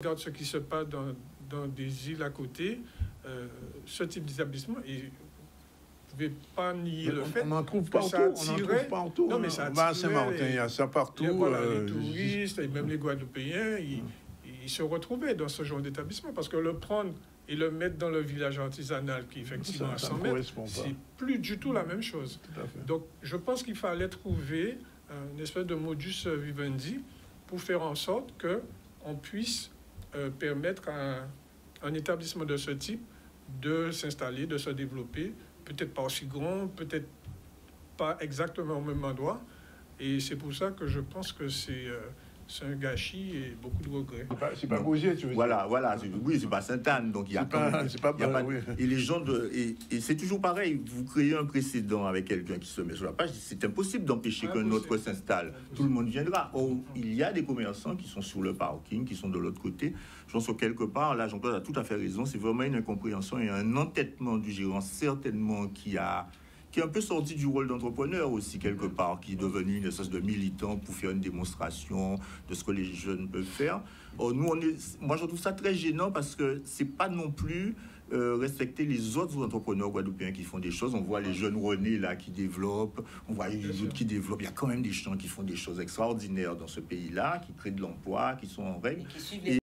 regarde ce qui se passe dans des îles à côté, ce type d'établissement, et vous ne pouvez pas nier le fait on n'en trouve pas que ça partout. On en trouve partout. Non, mais ça à Saint-Martin, il y a ça partout. Les touristes, et même les Guadeloupéens, ils se retrouvaient dans ce genre d'établissement, parce que le prendre et le mettre dans le village artisanal, qui effectivement à 100 mètres, c'est plus du tout la même chose. Donc, je pense qu'il fallait trouver une espèce de modus vivendi pour faire en sorte qu'on puisse permettre à un établissement de ce type de s'installer, de se développer, peut-être pas aussi grand, peut-être pas exactement au même endroit. Et c'est pour ça que je pense que c'est un gâchis et beaucoup de regrets. C'est pas Gosier, tu veux dire. Voilà. Oui, c'est pas Sainte-Anne, donc il y a quand même... Oui. Et les gens et c'est toujours pareil, vous créez un précédent avec quelqu'un qui se met sur la page, c'est impossible d'empêcher qu'un autre s'installe. Tout le monde viendra. Or, il y a des commerçants qui sont sur le parking, qui sont de l'autre côté. Je pense que quelque part, là, Jean-Claude a tout à fait raison, c'est vraiment une incompréhension et un entêtement du gérant, certainement, qui est un peu sorti du rôle d'entrepreneur aussi, quelque part, qui est devenu une espèce de militant pour faire une démonstration de ce que les jeunes peuvent faire. Or, moi, je trouve ça très gênant parce que c'est pas non plus respecter les autres entrepreneurs guadeloupéens qui font des choses. On voit les jeunes René, là, qui développent, on voit les autres qui développent. Il y a quand même des gens qui font des choses extraordinaires dans ce pays-là, qui créent de l'emploi, qui sont en règle.